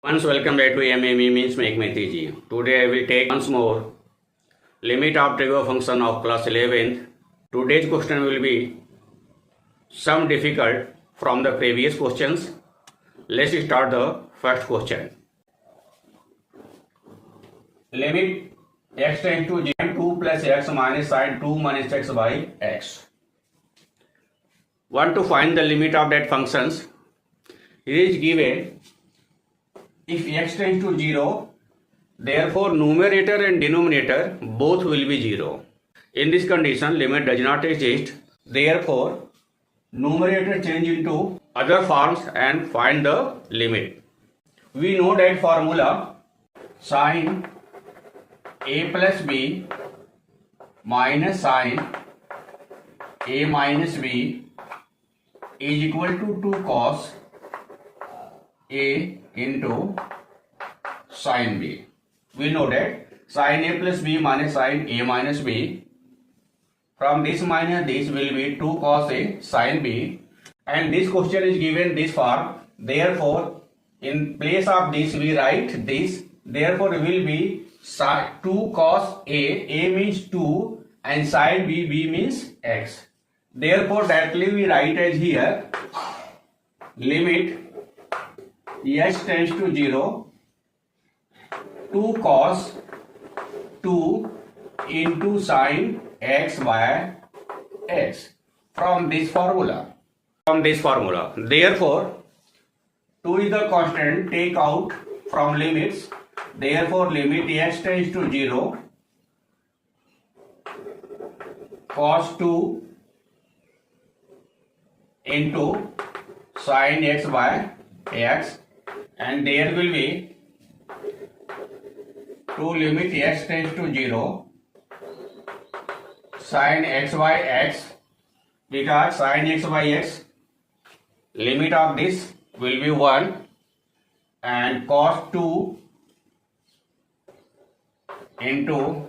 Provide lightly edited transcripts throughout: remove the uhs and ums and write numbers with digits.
Once welcome back to MME means make math easy. Today I will take once more limit of trivial function of class 11th. Today's question will be some difficult from the previous questions. Let's start the first question. Limit x tends to 2 plus x minus sine 2 minus x by x. Want to find the limit of that functions? It is given if x tends to 0, therefore numerator and denominator both will be 0. In this condition, limit does not exist. Therefore, numerator change into other forms and find the limit. We know that formula sin a plus b minus sin a minus b is equal to 2 cos a into sin b. We know that sin a plus b minus sin a minus b. From this minus this will be 2 cos a sin b, and this question is given this form. Therefore, in place of this we write this. Therefore, will be 2 cos a means 2 and sin b means x. Therefore, directly we write as here limit x tends to 0, 2 cos 2 into sin x by x from this formula. Therefore, 2 is the constant, take out from limits. Therefore, limit x tends to 0, cos 2 into sin x by x, and there will be 2 limit x tends to 0 sin x by x, because sin x by x limit of this will be 1, and cos 2 into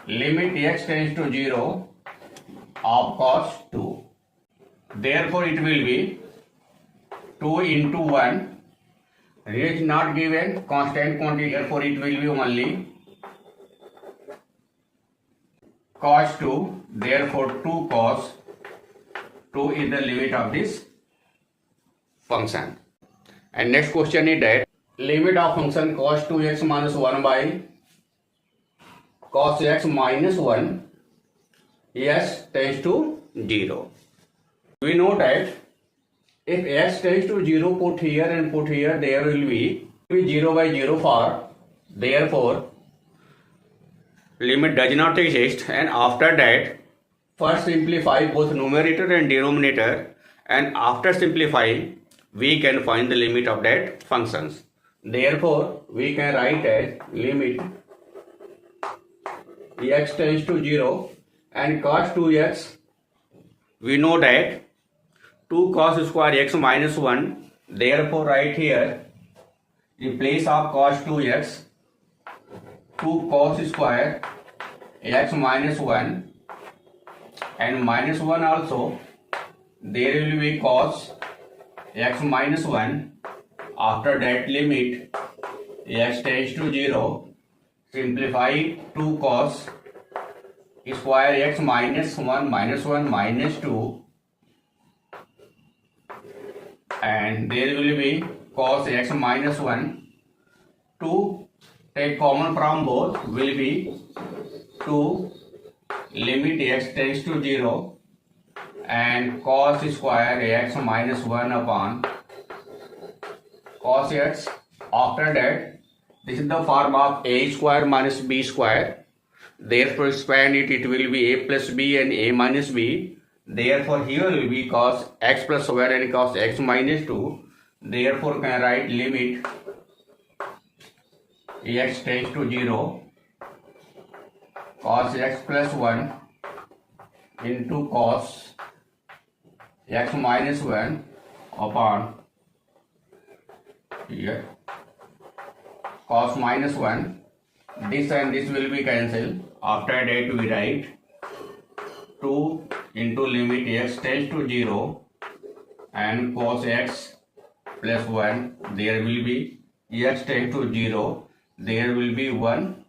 limit x tends to 0 of cos 2. Therefore, it will be 2 into 1. It is not given constant quantity, therefore it will be only cos 2. Therefore, 2 cos 2 is the limit of this function. And next question is that limit of function cos 2x minus 1 by cos x minus 1 x tends to 0. We know that if x tends to 0, put here and put here, there will be 0 by 0 for. Therefore, limit does not exist, and after that, first simplify both numerator and denominator, and after simplifying, we can find the limit of that functions. Therefore, we can write as limit x tends to 0 and cos 2x. We know that 2 cos square x minus 1. Therefore, right here, in place of cos 2x, 2 cos square x minus 1, and minus 1 also, there will be cos x minus 1. After that, limit x tends to 0. Simplify 2 cos square x minus 1 minus 2. And there will be cos x minus 1. 2 take common from both will be 2 limit x tends to 0 and cos square x minus 1 upon cos x. After that, this is the form of a square minus b square. Therefore, expand it, it will be a plus b and a minus b. Therefore, here will be cos x plus square and cos x minus 2. Therefore, can write limit x tends to 0, cos x plus 1 into cos x minus 1 upon here cos minus 1. This and this will be cancelled. After that, we write 2 into limit x tends to 0 and cos x plus 1, there will be x tends to 0, there will be 1.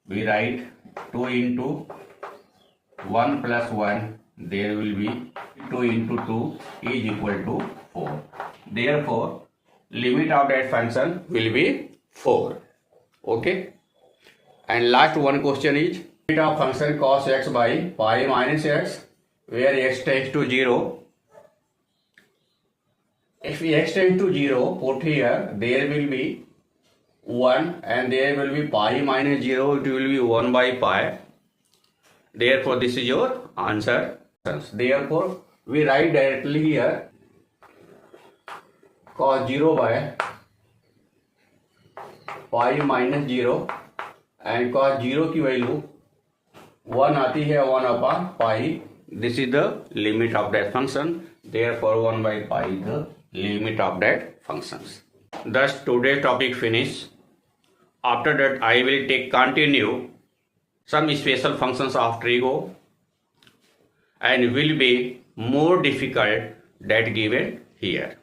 We write 2 into 1 plus 1, there will be 2 into 2 is equal to 4. Therefore, limit of that function will be 4. Okay. And last one question is limit of function cos x by pi minus x, where x tends to 0. If x tends to 0, put here, there will be 1 and there will be pi minus 0, it will be 1 by pi. Therefore, this is your answer. Therefore, we write directly here cos 0 by pi minus 0 and cos 0 की value 1 आती है 1 upon pi. This is the limit of that function. Therefore, 1 by pi is the limit of that functions. Thus, today's topic finished. After that, I will continue some special functions of trigo and will be more difficult that given here.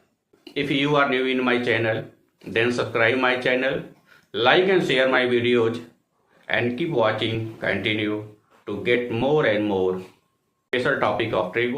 If you are new in my channel, then subscribe my channel, like and share my videos, and keep watching continue to get more and more special topic of trigo.